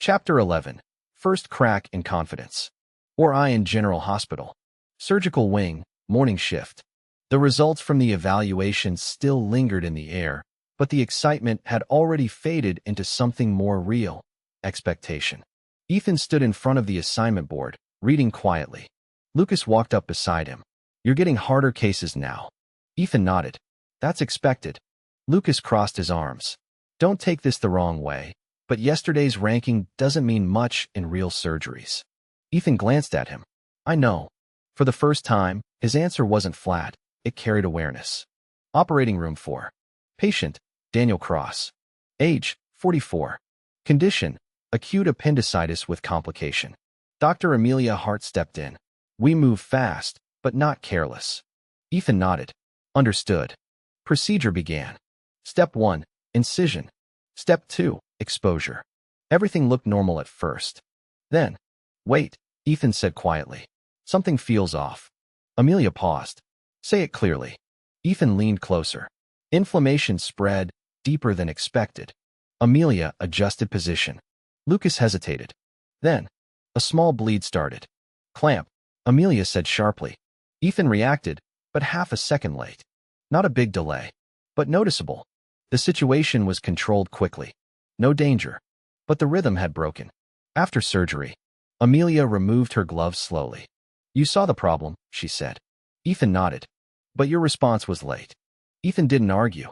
Chapter 11. First Crack in Confidence. Orion General Hospital. Surgical wing, morning shift. The results from the evaluation still lingered in the air, but the excitement had already faded into something more real: expectation. Ethan stood in front of the assignment board, reading quietly. Lucas walked up beside him. "You're getting harder cases now." Ethan nodded. "That's expected." Lucas crossed his arms. "Don't take this the wrong way, but yesterday's ranking doesn't mean much in real surgeries." Ethan glanced at him. "I know." For the first time, his answer wasn't flat. It carried awareness. Operating room 4. Patient, Daniel Cross. Age, 44. Condition, acute appendicitis with complication. Dr. Amelia Hart stepped in. "We move fast, but not careless." Ethan nodded. "Understood." Procedure began. Step 1, incision. Step 2, exposure. Everything looked normal at first. Then, "Wait," Ethan said quietly. "Something feels off." Amelia paused. "Say it clearly." Ethan leaned closer. Inflammation spread, deeper than expected. Amelia adjusted position. Lucas hesitated. Then, a small bleed started. "Clamp," Amelia said sharply. Ethan reacted, but half a second late. Not a big delay, but noticeable. The situation was controlled quickly. No danger, but the rhythm had broken. After surgery, Amelia removed her gloves slowly. "You saw the problem," she said. Ethan nodded. "But your response was late." Ethan didn't argue.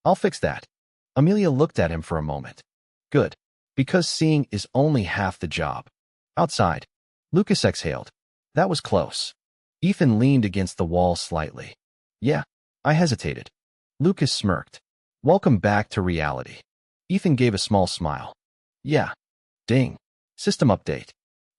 "I'll fix that." Amelia looked at him for a moment. "Good. Because seeing is only half the job." Outside, Lucas exhaled. "That was close." Ethan leaned against the wall slightly. "Yeah." I hesitated. Lucas smirked. "Welcome back to reality." Ethan gave a small smile. "Yeah." Ding. System update.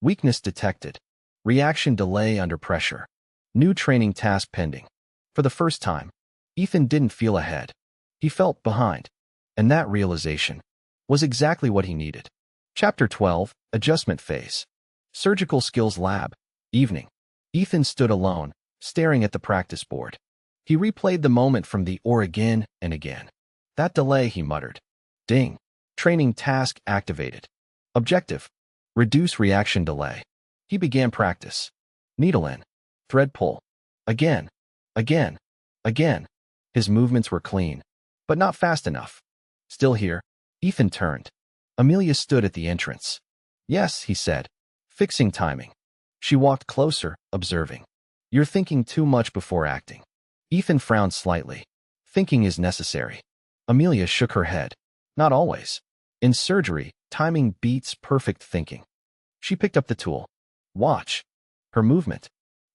Weakness detected. Reaction delay under pressure. New training task pending. For the first time, Ethan didn't feel ahead. He felt behind. And that realization was exactly what he needed. Chapter 12, Adjustment Phase. Surgical Skills Lab. Evening. Ethan stood alone, staring at the practice board. He replayed the moment from the or again and again. "That delay," he muttered. Ding. Training task activated. Objective: reduce reaction delay. He began practice. Needle in. Thread pull. Again. Again. Again. His movements were clean, but not fast enough. "Still here?" Ethan turned. Amelia stood at the entrance. "Yes," he said, fixing timing. She walked closer, observing. "You're thinking too much before acting." Ethan frowned slightly. "Thinking is necessary." Amelia shook her head. "Not always. In surgery, timing beats perfect thinking." She picked up the tool. "Watch." Her movement.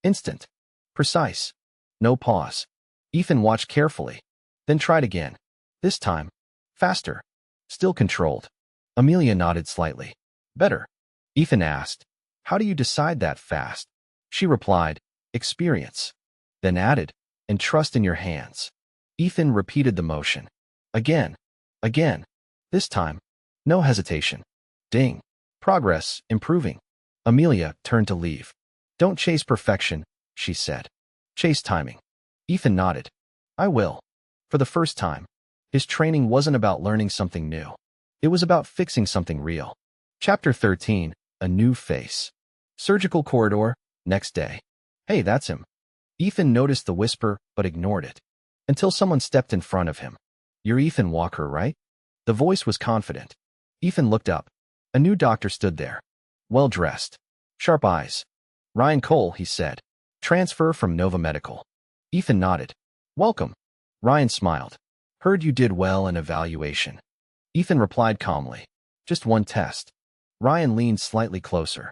Instant. Precise. No pause. Ethan watched carefully. Then tried again. This time, faster. Still controlled. Amelia nodded slightly. "Better." Ethan asked, "How do you decide that fast?" She replied, "Experience." Then added, "And trust in your hands." Ethan repeated the motion. Again. Again. This time, no hesitation. Ding. Progress, improving. Amelia turned to leave. "Don't chase perfection," she said. "Chase timing." Ethan nodded. "I will." For the first time, his training wasn't about learning something new. It was about fixing something real. Chapter 13, A New Face. Surgical corridor, next day. "Hey, that's him." Ethan noticed the whisper, but ignored it. Until someone stepped in front of him. "You're Ethan Walker, right?" The voice was confident. Ethan looked up. A new doctor stood there. Well-dressed. Sharp eyes. "Ryan Cole," he said. "Transfer from Nova Medical." Ethan nodded. "Welcome." Ryan smiled. "Heard you did well in evaluation." Ethan replied calmly. "Just one test." Ryan leaned slightly closer.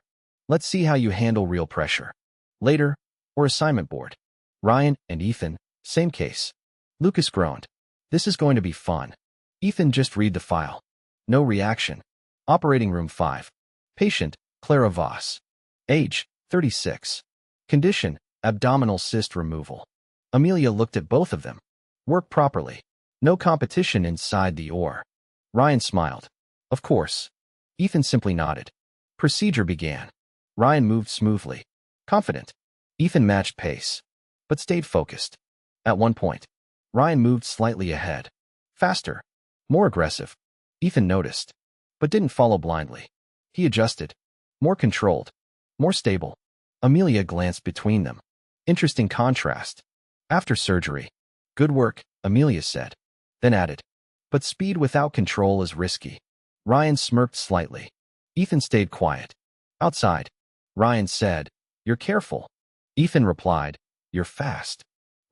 "Let's see how you handle real pressure. Later, or assignment board." Ryan and Ethan, same case. Lucas groaned. "This is going to be fun." Ethan just read the file. No reaction. Operating room 5. Patient, Clara Voss. Age, 36. Condition, abdominal cyst removal. Amelia looked at both of them. Work properly. No competition inside the OR. Ryan smiled. "Of course." Ethan simply nodded. Procedure began. Ryan moved smoothly. Confident. Ethan matched pace, but stayed focused. At one point, Ryan moved slightly ahead. Faster. More aggressive. Ethan noticed, but didn't follow blindly. He adjusted. More controlled. More stable. Amelia glanced between them. Interesting contrast. After surgery. Good work, Amelia said. Then added. But speed without control is risky. Ryan smirked slightly. Ethan stayed quiet. Outside. Ryan said, You're careful. Ethan replied, You're fast.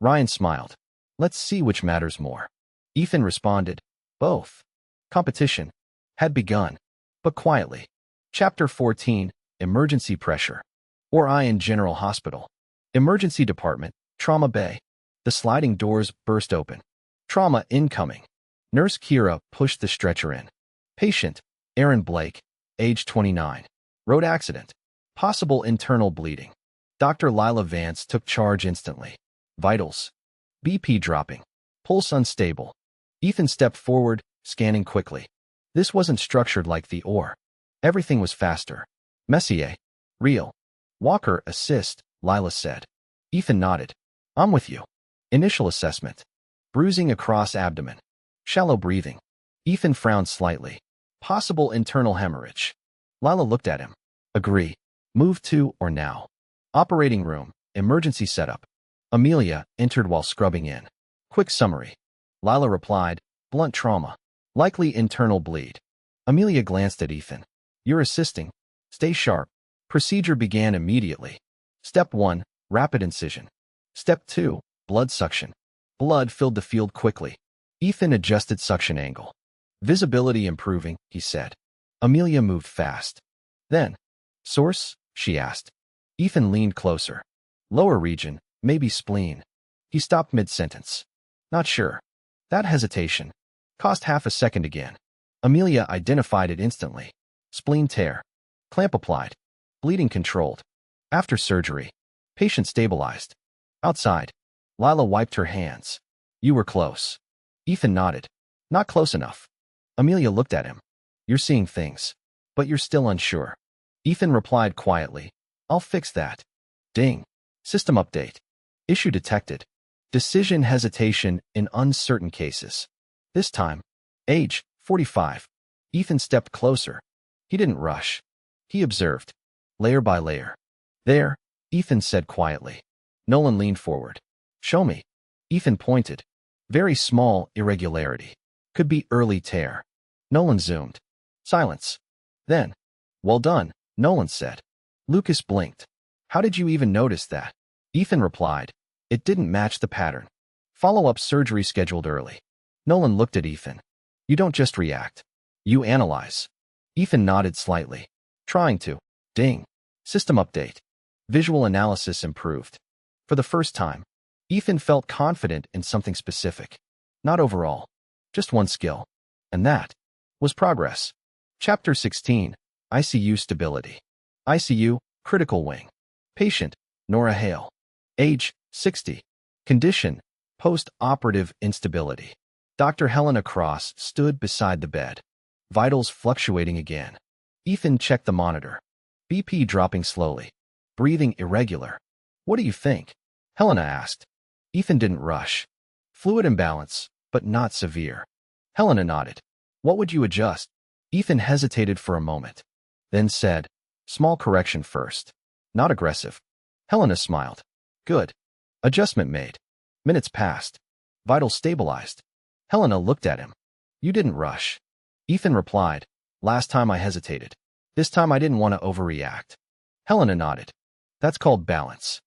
Ryan smiled. Let's see which matters more. Ethan responded, Both. Competition had begun, but quietly. Chapter 14, Emergency Pressure. Orion General Hospital. Emergency Department, Trauma Bay. The sliding doors burst open. Trauma incoming. Nurse Kira pushed the stretcher in. Patient, Aaron Blake, age 29. Road accident. Possible internal bleeding. Dr. Lila Vance took charge instantly. Vitals. BP dropping. Pulse unstable. Ethan stepped forward, scanning quickly. This wasn't structured like the OR. Everything was faster. Messier. Real. Walker, assist, Lila said. Ethan nodded. I'm with you. Initial assessment. Bruising across abdomen. Shallow breathing. Ethan frowned slightly. Possible internal hemorrhage. Lila looked at him. Agree. Move to or now. Operating room. Emergency setup. Amelia entered while scrubbing in. Quick summary. Lila replied, blunt trauma. Likely internal bleed. Amelia glanced at Ethan. You're assisting. Stay sharp. Procedure began immediately. Step 1, rapid incision. Step 2, blood suction. Blood filled the field quickly. Ethan adjusted suction angle. Visibility improving, he said. Amelia moved fast. Then, source? She asked. Ethan leaned closer. Lower region, maybe spleen. He stopped mid-sentence. Not sure. That hesitation cost half a second again. Amelia identified it instantly. Spleen tear. Clamp applied. Bleeding controlled. After surgery. Patient stabilized. Outside. Lila wiped her hands. You were close. Ethan nodded. Not close enough. Amelia looked at him. You're seeing things. But you're still unsure. Ethan replied quietly. I'll fix that. Ding. System update. Issue detected. Decision hesitation in uncertain cases. This time. Age, 45. Ethan stepped closer. He didn't rush. He observed. Layer by layer. There, Ethan said quietly. Nolan leaned forward. Show me. Ethan pointed. Very small irregularity. Could be early tear. Nolan zoomed. Silence. Then, well done, Nolan said. Lucas blinked. How did you even notice that? Ethan replied. It didn't match the pattern. Follow-up surgery scheduled early. Nolan looked at Ethan. You don't just react. You analyze. Ethan nodded slightly. Trying to. Ding. System update. Visual analysis improved. For the first time, Ethan felt confident in something specific. Not overall. Just one skill. And that was progress. Chapter 16. ICU stability. ICU, critical wing. Patient, Nora Hale. Age, 60. Condition, post-operative instability. Dr. Helena Cross stood beside the bed. Vitals fluctuating again. Ethan checked the monitor. BP dropping slowly. Breathing irregular. What do you think? Helena asked. Ethan didn't rush. Fluid imbalance, but not severe. Helena nodded. What would you adjust? Ethan hesitated for a moment. Then said, small correction first. Not aggressive. Helena smiled. Good. Adjustment made. Minutes passed. Vitals stabilized. Helena looked at him. You didn't rush. Ethan replied, last time I hesitated. This time I didn't want to overreact. Helena nodded. That's called balance.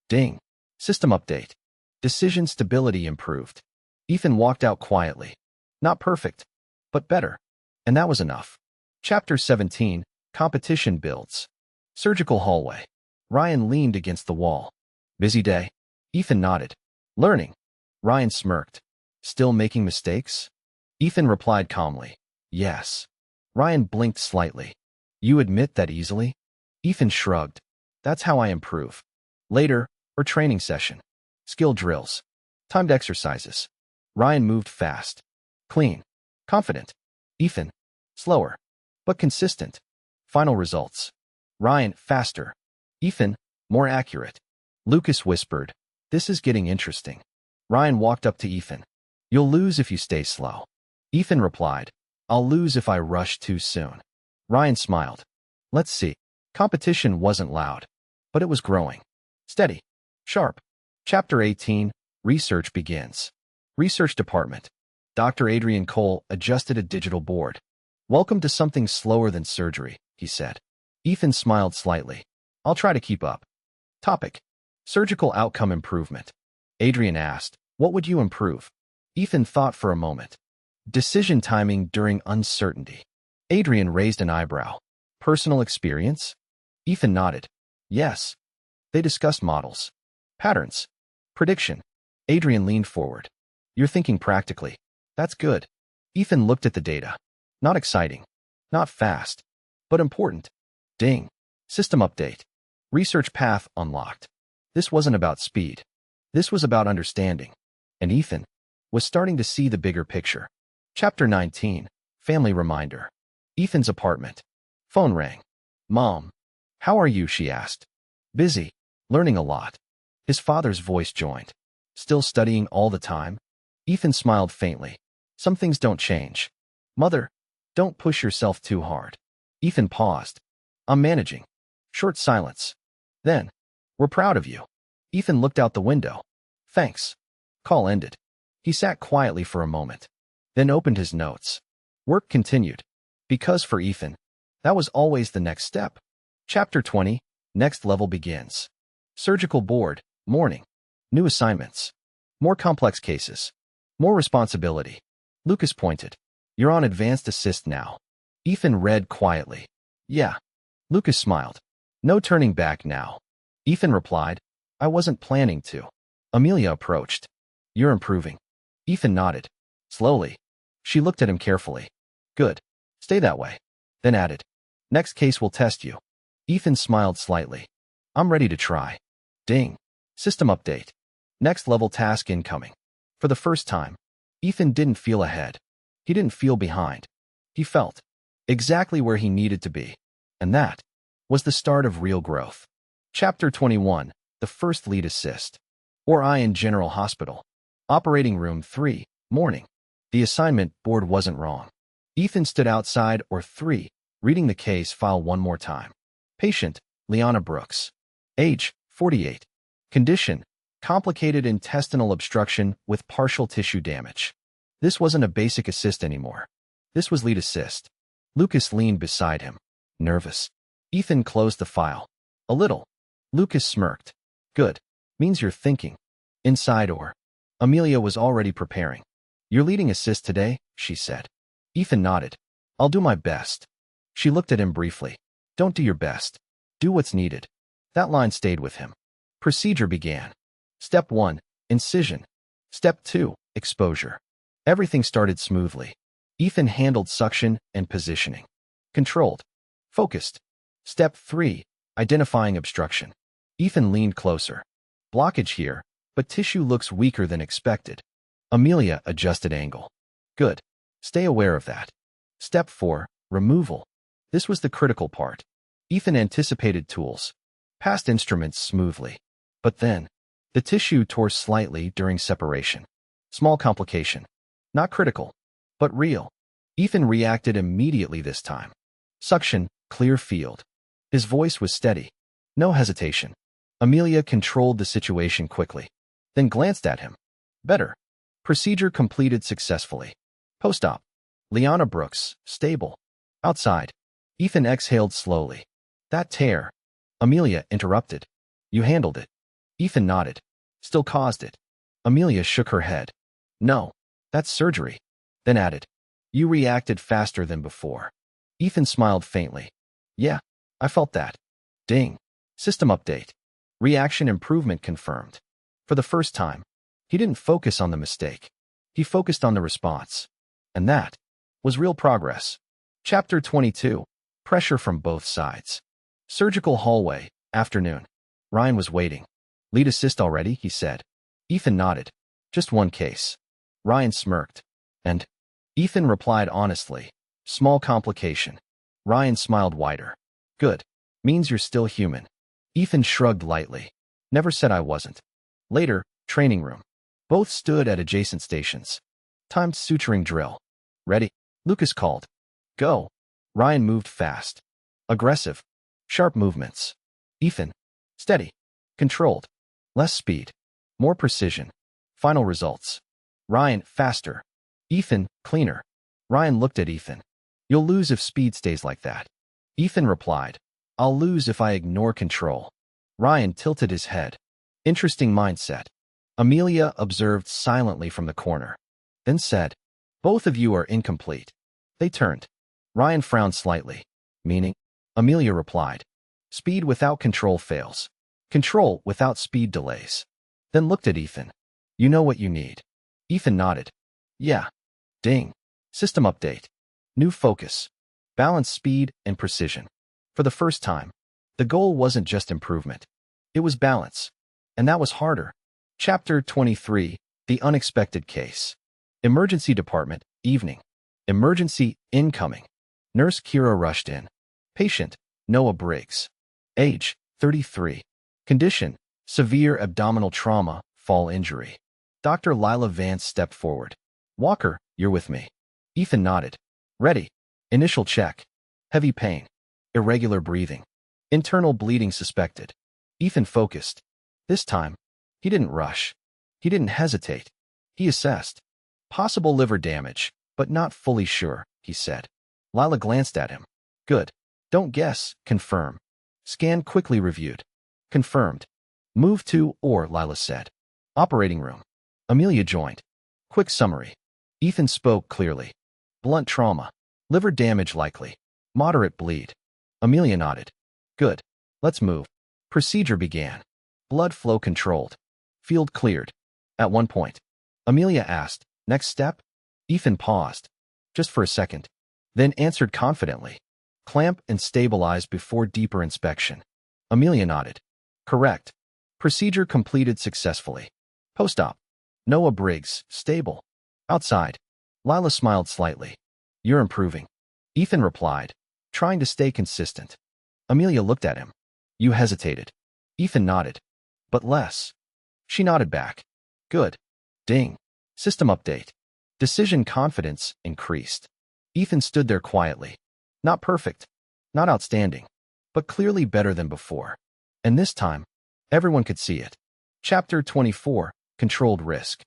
Ding. System update. Decision stability improved. Ethan walked out quietly. Not perfect, but better. And that was enough. Chapter 17. Competition builds. Surgical hallway. Ryan leaned against the wall. Busy day? Ethan nodded. Learning. Ryan smirked. Still making mistakes? Ethan replied calmly. Yes. Ryan blinked slightly. You admit that easily? Ethan shrugged. That's how I improve. Later, or training session. Skill drills. Timed exercises. Ryan moved fast. Clean. Confident. Ethan. Slower. But consistent. Final results. Ryan, faster. Ethan, more accurate. Lucas whispered, this is getting interesting. Ryan walked up to Ethan. You'll lose if you stay slow. Ethan replied, I'll lose if I rush too soon. Ryan smiled. Let's see. Competition wasn't loud, but it was growing. Steady. Sharp. Chapter 18. Research begins. Research Department. Dr. Adrian Cole adjusted a digital board. Welcome to something slower than surgery, he said. Ethan smiled slightly. I'll try to keep up. Topic. Surgical outcome improvement. Adrian asked, what would you improve? Ethan thought for a moment. Decision timing during uncertainty. Adrian raised an eyebrow. Personal experience? Ethan nodded. Yes. They discussed models. Patterns. Prediction. Adrian leaned forward. You're thinking practically. That's good. Ethan looked at the data. Not exciting. Not fast. But important. Ding. System update. Research path unlocked. This wasn't about speed. This was about understanding. And Ethan was starting to see the bigger picture. Chapter 19. Family reminder. Ethan's apartment. Phone rang. Mom. How are you? She asked. Busy. Learning a lot. His father's voice joined. Still studying all the time? Ethan smiled faintly. Some things don't change. Mother, don't push yourself too hard. Ethan paused. I'm managing. Short silence. Then, we're proud of you. Ethan looked out the window. Thanks. Call ended. He sat quietly for a moment, then opened his notes. Work continued. Because for Ethan, that was always the next step. Chapter 20. Next level begins. Surgical board. Morning. New assignments. More complex cases. More responsibility. Lucas pointed. You're on advanced assist now. Ethan read quietly. Yeah. Lucas smiled. No turning back now. Ethan replied. I wasn't planning to. Amelia approached. You're improving. Ethan nodded. Slowly. She looked at him carefully. Good. Stay that way. Then added. Next case will test you. Ethan smiled slightly. I'm ready to try. Ding. System update. Next level task incoming. For the first time, Ethan didn't feel ahead. He didn't feel behind. He felt exactly where he needed to be. And that was the start of real growth. Chapter 21. The first lead assist. Orion General Hospital. Operating room 3. Morning. The assignment board wasn't wrong. Ethan stood outside or 3, reading the case file one more time. Patient, Liana Brooks. Age, 48. Condition, complicated intestinal obstruction with partial tissue damage. This wasn't a basic assist anymore. This was lead assist. Lucas leaned beside him. Nervous. Ethan closed the file. A little. Lucas smirked. Good. Means you're thinking. Inside or. Amelia was already preparing. You're leading assist today, she said. Ethan nodded. I'll do my best. She looked at him briefly. Don't do your best. Do what's needed. That line stayed with him. Procedure began. Step 1. Incision. Step 2. Exposure. Everything started smoothly. Ethan handled suction and positioning. Controlled. Focused. Step 3. Identifying obstruction. Ethan leaned closer. Blockage here, but tissue looks weaker than expected. Amelia adjusted angle. Good. Stay aware of that. Step 4. Removal. This was the critical part. Ethan anticipated tools. Passed instruments smoothly. But then, the tissue tore slightly during separation. Small complication. Not critical, but real. Ethan reacted immediately this time. Suction, clear field. His voice was steady. No hesitation. Amelia controlled the situation quickly, then glanced at him. Better. Procedure completed successfully. Post-op. Liana Brooks, stable. Outside. Ethan exhaled slowly. That tear. Amelia interrupted. You handled it. Ethan nodded. Still caused it. Amelia shook her head. No. That's surgery. Then added. You reacted faster than before. Ethan smiled faintly. Yeah, I felt that. Ding. System update. Reaction improvement confirmed. For the first time, he didn't focus on the mistake. He focused on the response. And that was real progress. Chapter 22. Pressure from both sides. Surgical hallway, afternoon. Ryan was waiting. Lead assist already, he said. Ethan nodded. Just one case. Ryan smirked. And Ethan replied honestly. Small complication. Ryan smiled wider. Good. Means you're still human. Ethan shrugged lightly. Never said I wasn't. Later, training room. Both stood at adjacent stations. Timed suturing drill. Ready? Lucas called. Go. Ryan moved fast. aggressive, sharp movements. Ethan, steady, controlled, less speed, more precision. Final results. Ryan, faster. Ethan, cleaner. Ryan looked at Ethan. You'll lose if speed stays like that. Ethan replied, I'll lose if I ignore control. Ryan tilted his head. Interesting mindset. Amelia observed silently from the corner, then said, both of you are incomplete. They turned. Ryan frowned slightly. Meaning? Amelia replied, speed without control fails. Control without speed delays. Then looked at Ethan. You know what you need. Ethan nodded. Yeah. Ding. System update. New focus. Balance speed and precision. For the first time, the goal wasn't just improvement. It was balance. And that was harder. Chapter 23, The Unexpected Case. Emergency Department, evening. Emergency, incoming. Nurse Kira rushed in. Patient, Noah Briggs. Age, 33. Condition, severe abdominal trauma, fall injury. Dr. Lila Vance stepped forward. Walker, you're with me. Ethan nodded. Ready. Initial check. Heavy pain. Irregular breathing. Internal bleeding suspected. Ethan focused. This time, he didn't rush. He didn't hesitate. He assessed. Possible liver damage, but not fully sure, he said. Lila glanced at him. Good. Don't guess, confirm. Scan quickly reviewed. Confirmed. Move to, or Lila said. Operating room. Amelia joined. Quick summary. Ethan spoke clearly. Blunt trauma. Liver damage likely. Moderate bleed. Amelia nodded. Good. Let's move. Procedure began. Blood flow controlled. Field cleared. At one point, Amelia asked, next step? Ethan paused. Just for a second. Then answered confidently. Clamp and stabilize before deeper inspection. Amelia nodded. Correct. Procedure completed successfully. Post-op. Noah Briggs, stable. Outside. Lila smiled slightly. You're improving. Ethan replied, trying to stay consistent. Amelia looked at him. You hesitated. Ethan nodded. But less. She nodded back. Good. Ding. System update. Decision confidence increased. Ethan stood there quietly. Not perfect. Not outstanding. But clearly better than before. And this time, everyone could see it. Chapter 24, Controlled Risk.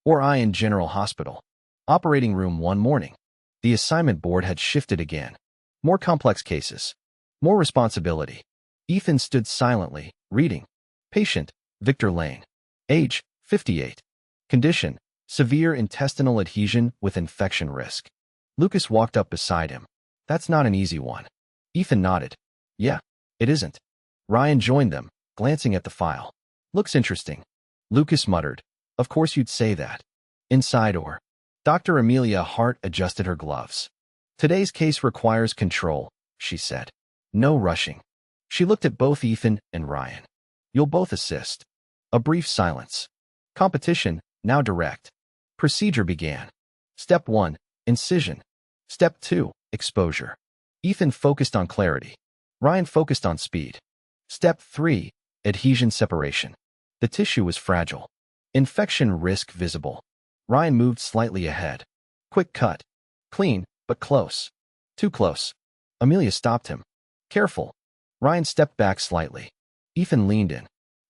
Orion General Hospital. Operating room one morning. The assignment board had shifted again. More complex cases. More responsibility. Ethan stood silently, reading. Patient, Victor Lane. Age, 58. Condition, severe intestinal adhesion with infection risk. Lucas walked up beside him. That's not an easy one. Ethan nodded. Yeah, it isn't. Ryan joined them, glancing at the file. Looks interesting. Lucas muttered. Of course you'd say that. Inside or. Dr. Amelia Hart adjusted her gloves. Today's case requires control, she said. No rushing. She looked at both Ethan and Ryan. You'll both assist. A brief silence. Competition, now direct. Procedure began. Step 1, incision. Step 2, exposure. Ethan focused on clarity. Ryan focused on speed. Step 3, adhesion separation. The tissue was fragile. Infection risk visible. Ryan moved slightly ahead. Quick cut. Clean, but close. Too close. Amelia stopped him. Careful. Ryan stepped back slightly. Ethan leaned in.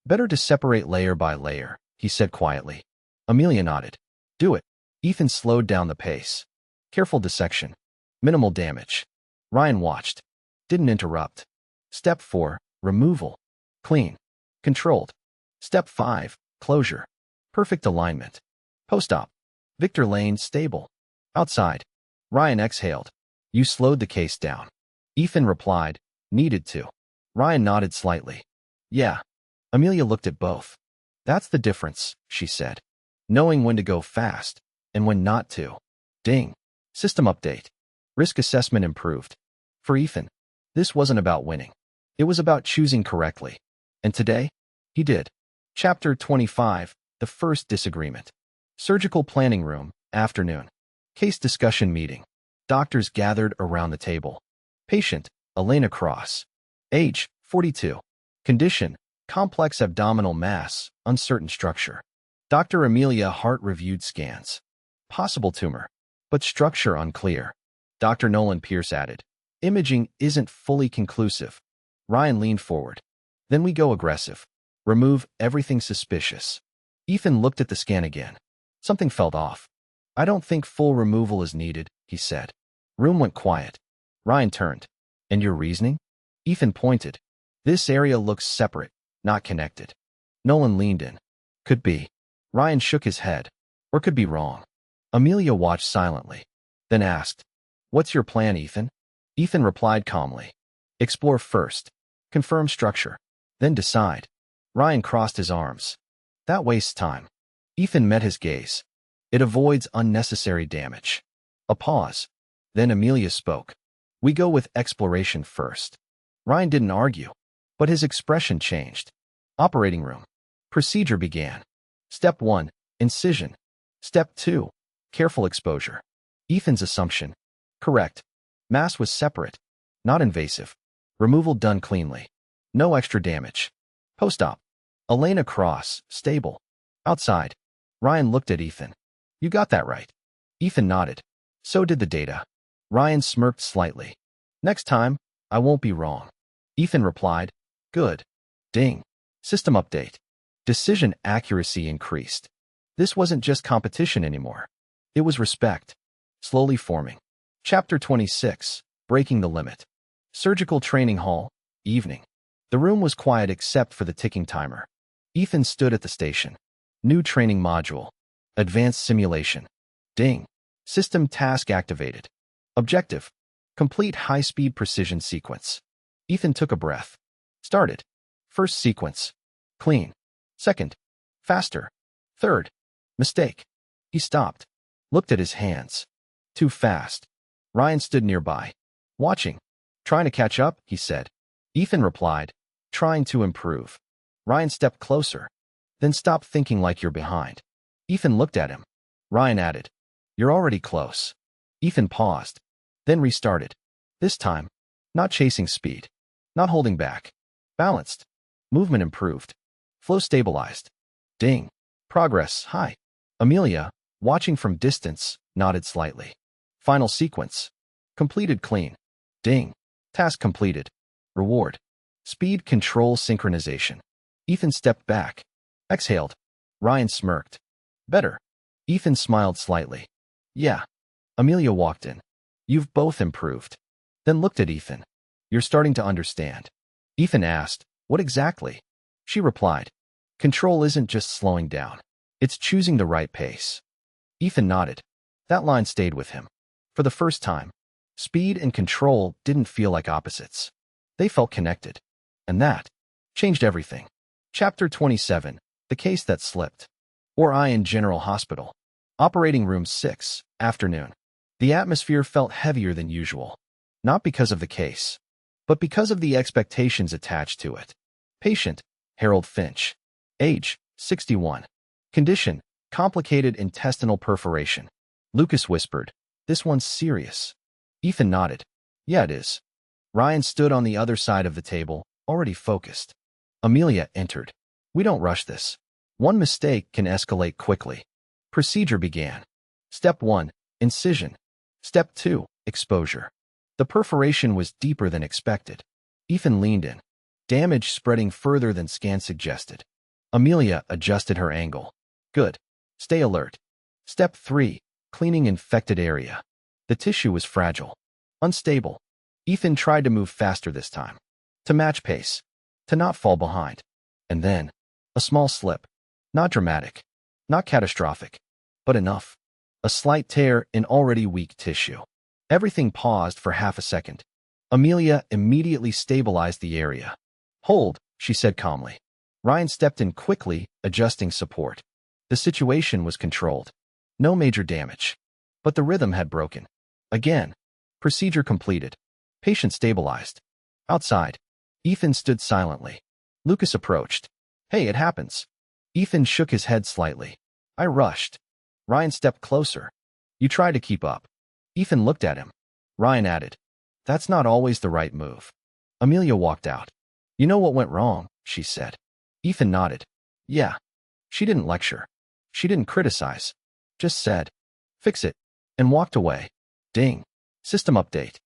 Better to separate layer by layer, he said quietly. Amelia nodded. Do it. Ethan slowed down the pace. Careful dissection. Minimal damage. Ryan watched. Didn't interrupt. Step 4, removal. Clean. Controlled. Step 5, closure. Perfect alignment. Post-op. Victor Lane, stable. Outside. Ryan exhaled. You slowed the case down. Ethan replied, needed to. Ryan nodded slightly. Yeah. Amelia looked at both. That's the difference, she said. Knowing when to go fast and when not to. Ding. System update. Risk assessment improved. For Ethan, this wasn't about winning. It was about choosing correctly. And today, he did. Chapter 25, The First Disagreement. Surgical planning room, afternoon. Case discussion meeting. Doctors gathered around the table. Patient, Elena Cross. Age, 42. Condition, complex abdominal mass, uncertain structure. Dr. Amelia Hart reviewed scans. Possible tumor, but structure unclear. Dr. Nolan Pierce added. Imaging isn't fully conclusive. Ryan leaned forward. Then we go aggressive. Remove everything suspicious. Ethan looked at the scan again. Something felt off. I don't think full removal is needed, he said. Room went quiet. Ryan turned. And your reasoning? Ethan pointed. This area looks separate, not connected. Nolan leaned in. Could be. Ryan shook his head. Or could be wrong. Amelia watched silently. Then asked, What's your plan, Ethan? Ethan replied calmly. Explore first. Confirm structure. Then decide. Ryan crossed his arms. That wastes time. Ethan met his gaze. It avoids unnecessary damage. A pause. Then Amelia spoke. We go with exploration first. Ryan didn't argue, but his expression changed. Operating room. Procedure began. Step 1, incision. Step 2, careful exposure. Ethan's assumption. Correct. Mass was separate, not invasive. Removal done cleanly. No extra damage. Post-op. Elena Cross, stable. Outside. Ryan looked at Ethan. You got that right. Ethan nodded. So did the data. Ryan smirked slightly. Next time, I won't be wrong. Ethan replied. Good. Ding. System update. Decision accuracy increased. This wasn't just competition anymore. It was respect. Slowly forming. Chapter 26. Breaking the limit. Surgical training hall. Evening. The room was quiet except for the ticking timer. Ethan stood at the station. New training module. Advanced simulation. Ding. System task activated. Objective. Complete high-speed precision sequence. Ethan took a breath. Started. First sequence. Clean. Second. Faster. Third. Mistake. He stopped. Looked at his hands. Too fast. Ryan stood nearby. Watching. Trying to catch up, he said. Ethan replied. Trying to improve. Ryan stepped closer. Then stop thinking like you're behind. Ethan looked at him. Ryan added. You're already close. Ethan paused. Then restarted. This time, not chasing speed. Not holding back. Balanced. Movement improved. Flow stabilized. Ding. Progress high. Amelia, watching from distance, nodded slightly. Final sequence. Completed clean. Ding. Task completed. Reward. Speed control synchronization. Ethan stepped back. Exhaled. Ryan smirked. Better. Ethan smiled slightly. Yeah. Amelia walked in. You've both improved. Then looked at Ethan. You're starting to understand. Ethan asked, What exactly? She replied, Control isn't just slowing down. It's choosing the right pace. Ethan nodded. That line stayed with him. For the first time, speed and control didn't feel like opposites. They felt connected. And that changed everything. Chapter 27. The Case That Slipped. Orion General Hospital. Operating Room 6, afternoon. The atmosphere felt heavier than usual. Not because of the case, but because of the expectations attached to it. Patient, Harold Finch. Age, 61. Condition, complicated intestinal perforation. Lucas whispered, This one's serious. Ethan nodded. Yeah, it is. Ryan stood on the other side of the table, already focused. Amelia entered. We don't rush this. One mistake can escalate quickly. Procedure began. Step 1, incision. Step 2, exposure. The perforation was deeper than expected. Ethan leaned in. Damage spreading further than scan suggested. Amelia adjusted her angle. Good. Stay alert. Step 3, cleaning infected area. The tissue was fragile. Unstable. Ethan tried to move faster this time. To match pace. To not fall behind. And then, a small slip. Not dramatic. Not catastrophic. But enough. A slight tear in already weak tissue. Everything paused for half a second. Amelia immediately stabilized the area. Hold, she said calmly. Ryan stepped in quickly, adjusting support. The situation was controlled. No major damage. But the rhythm had broken. Again. Procedure completed. Patient stabilized. Outside. Ethan stood silently. Lucas approached. Hey, it happens. Ethan shook his head slightly. I rushed. Ryan stepped closer. You tried to keep up. Ethan looked at him. Ryan added, That's not always the right move. Amelia walked out. You know what went wrong, she said. Ethan nodded. Yeah. She didn't lecture. She didn't criticize. Just said, Fix it. And walked away. Ding. System update.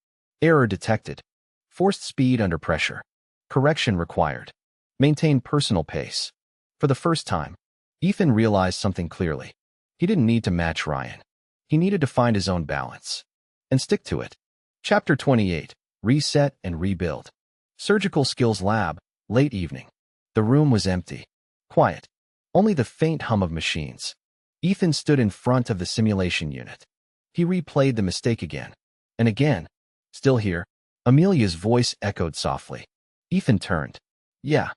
Error detected. Forced speed under pressure. Correction required. Maintain personal pace. For the first time, Ethan realized something clearly. He didn't need to match Ryan. He needed to find his own balance. And stick to it. Chapter 28. Reset and Rebuild. Surgical Skills Lab, late evening. The room was empty. Quiet. Only the faint hum of machines. Ethan stood in front of the simulation unit. He replayed the mistake again. And again. Still here. Amelia's voice echoed softly. Ethan turned. Yeah.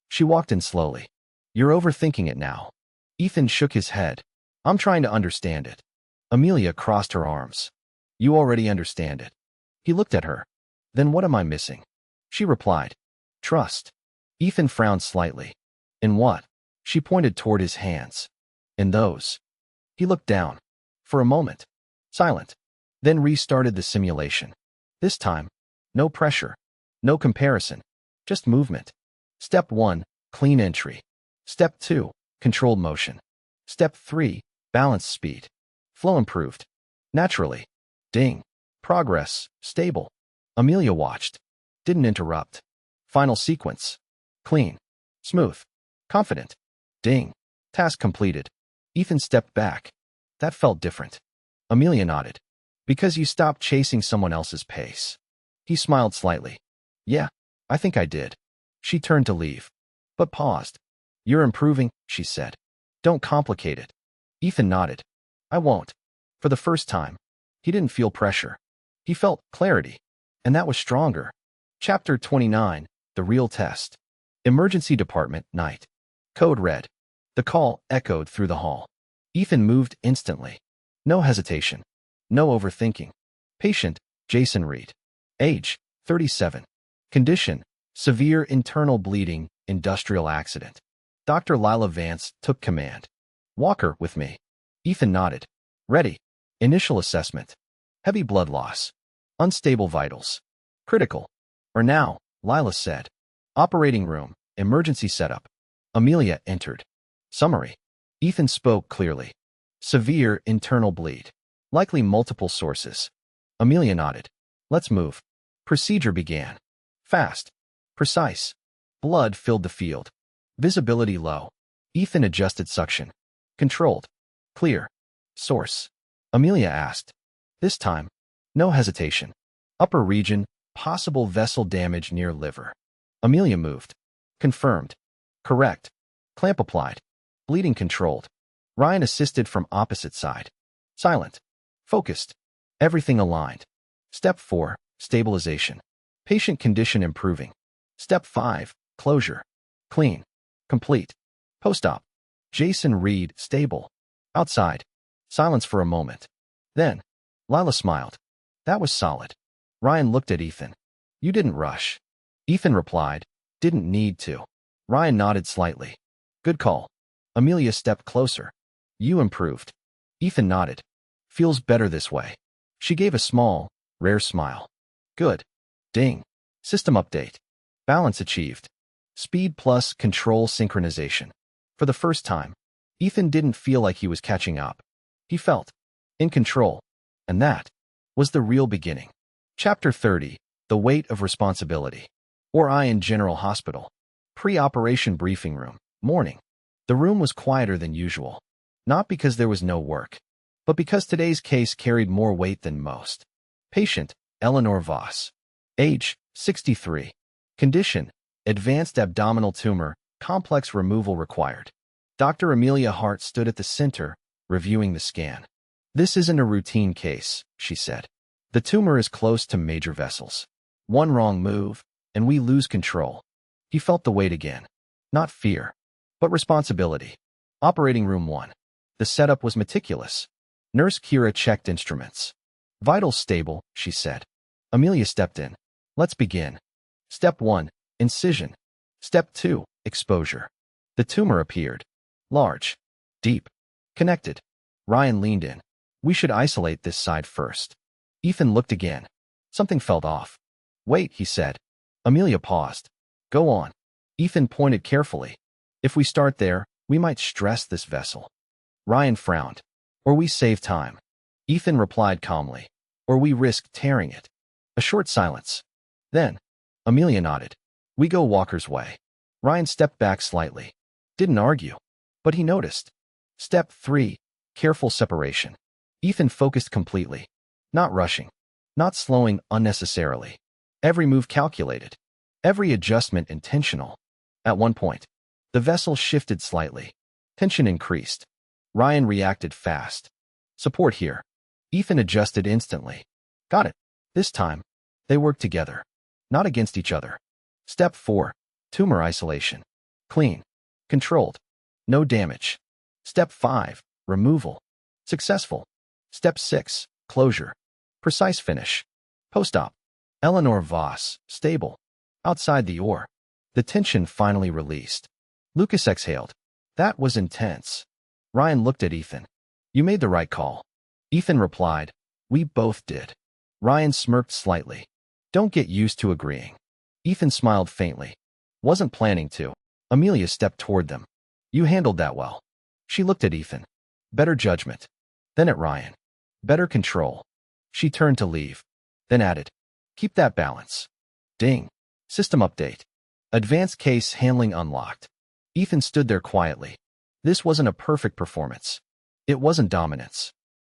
She walked in slowly. You're overthinking it now. Ethan shook his head. I'm trying to understand it. Amelia crossed her arms. You already understand it. He looked at her. Then what am I missing? She replied. Trust. Ethan frowned slightly. In what? She pointed toward his hands. In those. He looked down. For a moment. Silent. Then restarted the simulation. This time, no pressure. No comparison. Just movement. Step 1, clean entry. Step 2, controlled motion. Step 3, balance speed. Flow improved. Naturally. Ding. Progress, stable. Amelia watched. Didn't interrupt. Final sequence. Clean. Smooth. Confident. Ding. Task completed. Ethan stepped back. That felt different. Amelia nodded. Because you stopped chasing someone else's pace. He smiled slightly. Yeah, I think I did. She turned to leave. But paused. You're improving, she said. Don't complicate it. Ethan nodded. I won't. For the first time, he didn't feel pressure. He felt clarity. And that was stronger. Chapter 29, The Real Test. Emergency Department, night. Code red. The call echoed through the hall. Ethan moved instantly. No hesitation. No overthinking. Patient, Jason Reed. Age, 37. Condition, severe internal bleeding, industrial accident. Dr. Lila Vance took command. Walker, with me. Ethan nodded. Ready. Initial assessment. Heavy blood loss. Unstable vitals. Critical. Or now, Lila said. Operating room, emergency setup. Amelia entered. Summary. Ethan spoke clearly. Severe internal bleed. Likely multiple sources. Amelia nodded. Let's move. Procedure began. Fast. Precise. Blood filled the field. Visibility low. Ethan adjusted suction. Controlled. Clear. Source. Amelia asked. This time, no hesitation. Upper region, possible vessel damage near liver. Amelia moved. Confirmed. Correct. Clamp applied. Bleeding controlled. Ryan assisted from opposite side. Silent. Focused. Everything aligned. Step 4, stabilization. Patient condition improving. Step 5, closure. Clean. Complete. Post-op. Jason Reed, stable. Outside. Silence for a moment. Then, Lila smiled. That was solid. Ryan looked at Ethan. You didn't rush. Ethan replied, didn't need to. Ryan nodded slightly. Good call. Amelia stepped closer. You improved. Ethan nodded. Feels better this way. She gave a small, rare smile. Good. Ding. System update. Balance achieved. Speed plus control synchronization. For the first time, Ethan didn't feel like he was catching up. He felt in control. And that was the real beginning. Chapter 30, The Weight of Responsibility. Orion General Hospital. Pre-operation briefing room. Morning. The room was quieter than usual. Not because there was no work, but because today's case carried more weight than most. Patient, Eleanor Voss. Age, 63. Condition, advanced abdominal tumor, complex removal required. Dr. Amelia Hart stood at the center, reviewing the scan. This isn't a routine case, she said. The tumor is close to major vessels. One wrong move, and we lose control. He felt the weight again. Not fear, but responsibility. Operating room 1. The setup was meticulous. Nurse Kira checked instruments. Vitals stable, she said. Amelia stepped in. Let's begin. Step 1, incision. Step 2, exposure. The tumor appeared. Large. Deep. Connected. Ryan leaned in. We should isolate this side first. Ethan looked again. Something felt off. Wait, he said. Amelia paused. Go on. Ethan pointed carefully. If we start there, we might stress this vessel. Ryan frowned. Or we save time. Ethan replied calmly. Or we risk tearing it. A short silence. Then, Amelia nodded. We go Walker's way. Ryan stepped back slightly. Didn't argue. But he noticed. Step 3. Careful separation. Ethan focused completely. Not rushing. Not slowing unnecessarily. Every move calculated. Every adjustment intentional. At one point, the vessel shifted slightly. Tension increased. Ryan reacted fast. Support here. Ethan adjusted instantly. Got it. This time, they worked together. Not against each other. Step 4. Tumor isolation. Clean. Controlled. No damage. Step 5. Removal. Successful. Step 6. Closure. Precise finish. Post-op. Eleanor Voss. Stable. Outside the oar. The tension finally released. Lucas exhaled. That was intense. Ryan looked at Ethan. You made the right call. Ethan replied. We both did. Ryan smirked slightly. Don't get used to agreeing. Ethan smiled faintly. Wasn't planning to. Amelia stepped toward them. You handled that well. She looked at Ethan. Better judgment. Then at Ryan. Better control. She turned to leave. Then added. Keep that balance. Ding. System update. Advanced case handling unlocked. Ethan stood there quietly. This wasn't a perfect performance. It wasn't dominance.